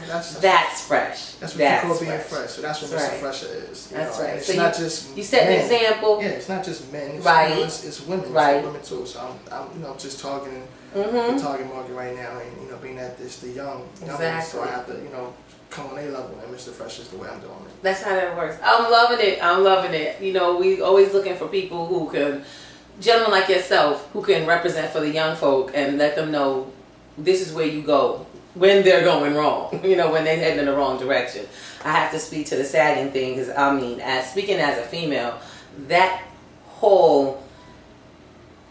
That's fresh. That's what you call being fresh. So that's what Mr. Fresher is. That's right. It's not just you set an example. Yeah, it's not just men. It's, right. It's women. Right. It's women too. So I'm just targeting the target market right now, and being that it's the young ones, so I have to come on a level, and Mr. Fresh is the way I'm doing it. That's how that works. I'm loving it. I'm loving it. We always looking for people who can, gentlemen like yourself, who can represent for the young folk and let them know this is where you go when they're going wrong. When they're heading in the wrong direction. I have to speak to the sagging thing because speaking as a female, that whole,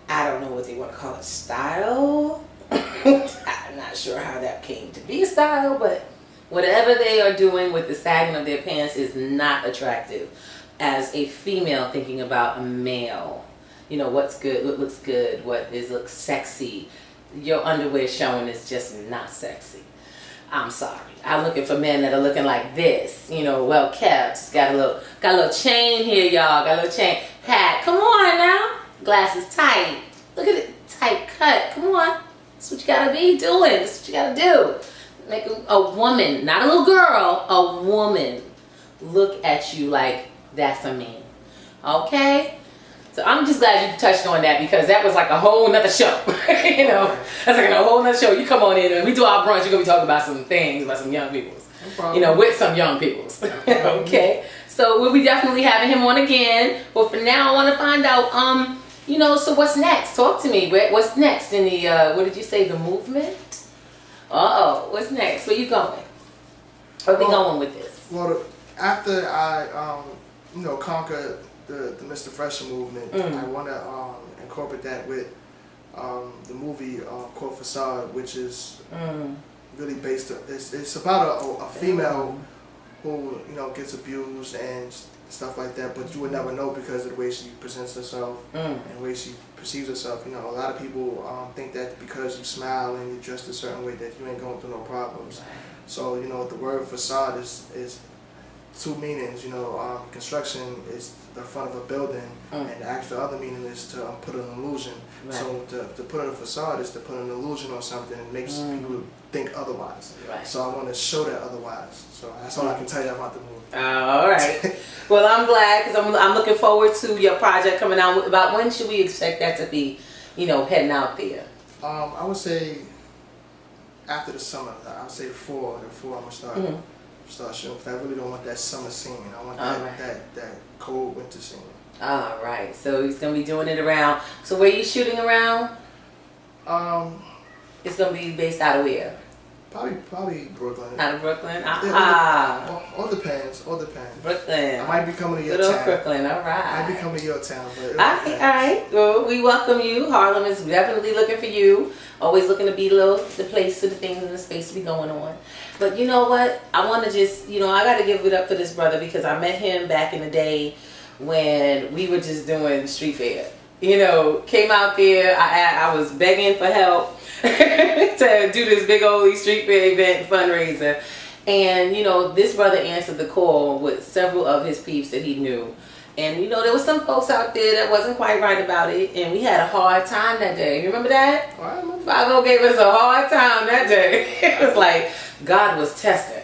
I don't know what they want to call it, style. I'm not sure how that came to be a style, but whatever they are doing with the sagging of their pants is not attractive as a female thinking about a male. What's good, what looks good, what looks sexy. Your underwear showing is just not sexy. I'm sorry. I'm looking for men that are looking like this, well kept. Got a little chain here, y'all. Got a little chain. Hat. Come on now. Glasses tight. Look at it. Tight cut. Come on. That's what you gotta be doing. That's what you gotta do. Make a woman, not a little girl, a woman look at you like that's a man. Okay? So I'm just glad you touched on that because that was like a whole nother show. That's like a whole nother show. You come on in and we do our brunch, you're going to be talking about some things, about some young peoples. With some young peoples. Okay? So we'll be definitely having him on again. But for now, I want to find out, so what's next? Talk to me. What's next in the, what did you say, the movement? Uh-oh, what's next? Where you going? Where we going with this? Well, after I, conquer the Mr. Fresher movement, I want to incorporate that with the movie called Facade, which is really based. It's about a female who gets abused and stuff like that, but you would never know because of the way she presents herself and the way she perceives herself. A lot of people think that because you smile and you dress a certain way that you ain't going through no problems. So the word facade is two meanings. Construction is the front of a building, and the actual other meaning is to put an illusion. Right. So to put on a facade is to put an illusion on something and makes people think otherwise. Right. So I want to show that otherwise. So that's all I can tell you about the movie. All right. Well, I'm glad because I'm looking forward to your project coming out. About when should we expect that to be, heading out there? I would say after the summer. I would say fall. I'm gonna start shooting because I really don't want that summer scene. I want that cold winter scene. All right. So he's gonna be doing it around. So where you shooting around? It's gonna be based out of where? Probably Brooklyn. Out of Brooklyn? All depends. Brooklyn. I might be coming to your town. Good old Brooklyn, all right. I might be coming to your town. But all right. Well, we welcome you. Harlem is definitely looking for you. Always looking to be the place to the things and the space to be going on. But you know what? I want to just, I got to give it up for this brother because I met him back in the day when we were just doing street fair. Came out there. I was begging for help to do this big old street fair event fundraiser. And, this brother answered the call with several of his peeps that he knew. And, there was some folks out there that wasn't quite right about it. And we had a hard time that day. You remember that? I remember. 50 gave us a hard time that day. It was like God was testing.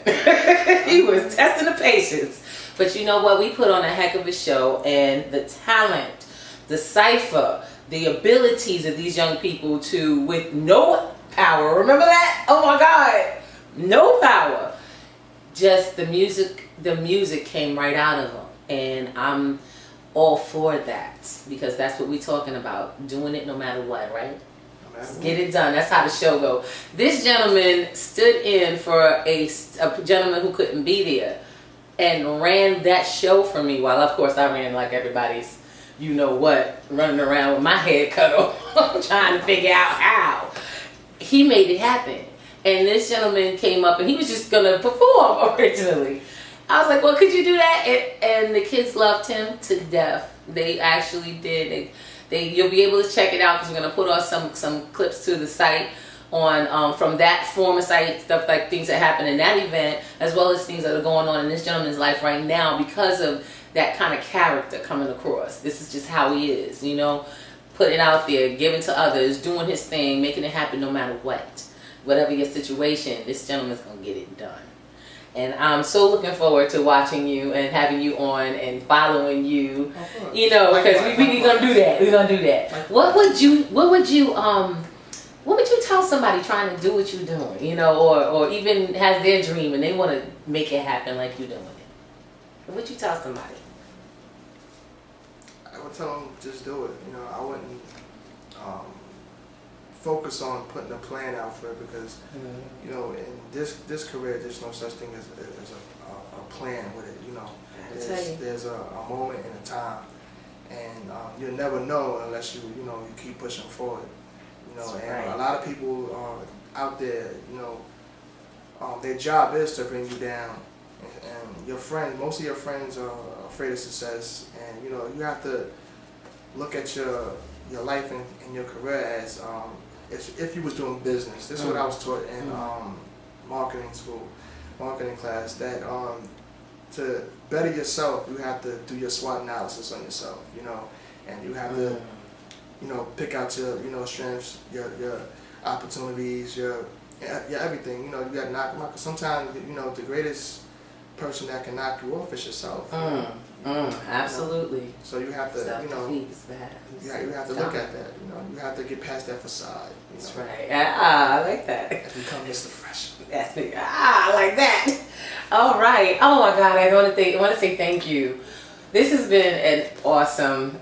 He was testing the patience. But you know what? We put on a heck of a show. And the talent, the cipher, the abilities of these young people with no power. Remember that? Oh my God. No power. Just the music came right out of them. And I'm all for that because that's what we're talking about. Doing it no matter what, right? Get it done. That's how the show goes. This gentleman stood in for a gentleman who couldn't be there and ran that show for me while, of course, I ran like everybody's running around with my head cut off trying to figure out how. He made it happen. And this gentleman came up and he was just going to perform originally. I was like, well, could you do that? And the kids loved him to death. They actually did. You'll be able to check it out because we're going to put on some clips to the site on from that former site, stuff like things that happened in that event, as well as things that are going on in this gentleman's life right now because of that kind of character coming across. This is just how he is, putting out there, giving to others, doing his thing, making it happen no matter what. Whatever your situation, this gentleman's going to get it done. And I'm so looking forward to watching you and having you on and following you. You know, because we're gonna do that. We're gonna do that. What would you tell somebody trying to do what you're doing? You know, or even has their dream and they want to make it happen like you're doing it. What would you tell somebody? I would tell them just do it. You know, I wouldn't focus on putting a plan out for it because you know, in this career, there's no such thing as a plan with it. You know, there's a moment and a time, and you'll never know unless you keep pushing forward. You know, That's and right. a lot of people out there, you know, their job is to bring you down, and your friends, most of your friends are afraid of success, and you know, you have to look at your life and your career as if you was doing business. This is what I was taught in marketing school, marketing class, that to better yourself, you have to do your SWOT analysis on yourself, you know, and you have to, you know, pick out your, you know, strengths, your opportunities, your everything. You know, you got to knock them out. 'Cause sometimes, you know, the greatest person that can knock you off is yourself. Absolutely. You know? So you have to, you know, you have to look at that. You know, you have to get past that facade. You know? That's right. I like that. And become Mr. Fresh. That's me. I like that. All right. Oh my God. I want to say thank you. This has been an awesome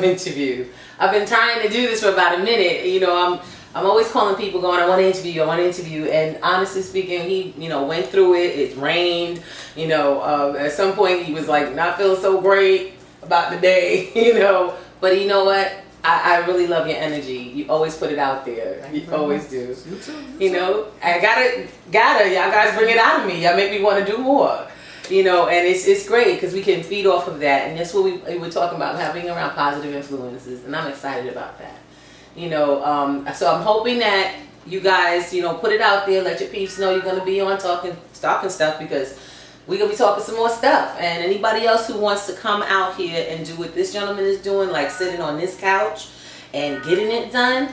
interview. I've been trying to do this for about a minute. You know, I'm always calling people going, I want to interview you. And honestly speaking, he, you know, went through it. It rained. You know, at some point he was like not feeling so great about the day, you know. But you know what? I really love your energy. You always put it out there. You always do. You too. You know, I gotta. Y'all guys bring it out of me. Y'all make me want to do more. You know, and it's great because we can feed off of that. And that's what we were talking about, having around positive influences. And I'm excited about that. You know, so I'm hoping that you guys, you know, put it out there, let your peeps know you're going to be on talking stuff, because we're going to be talking some more stuff. And anybody else who wants to come out here and do what this gentleman is doing, like sitting on this couch and getting it done,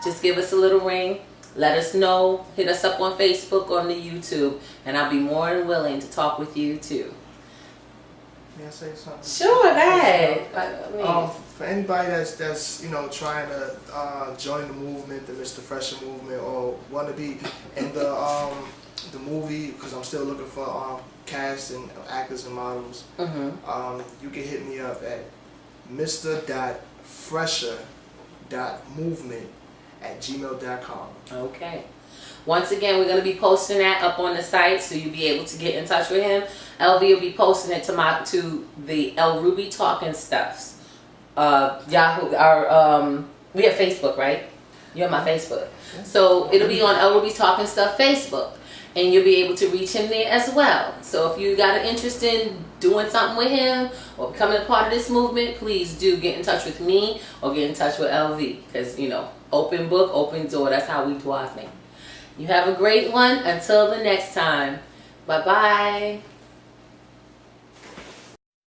just give us a little ring. Let us know. Hit us up on Facebook, on the YouTube, and I'll be more than willing to talk with you too. May I say something? Sure, go ahead. For anybody that's you know, trying to join the movement, the Mr. Fresher movement, or want to be in the movie, because I'm still looking for cast and actors and models. You can hit me up at mr.fresher.movement@gmail.com. Okay. Once again, we're going to be posting that up on the site, so you'll be able to get in touch with him. LV will be posting it to the El Ruby Talking Stuffs. Yahoo, we have Facebook, right? You're on my Facebook. So it'll be on El Ruby Talking Stuff Facebook, and you'll be able to reach him there as well. So if you got an interest in doing something with him or becoming a part of this movement, please do get in touch with me or get in touch with LV, because, you know, open book, open door. That's how we do our thing. You have a great one. Until the next time. Bye-bye.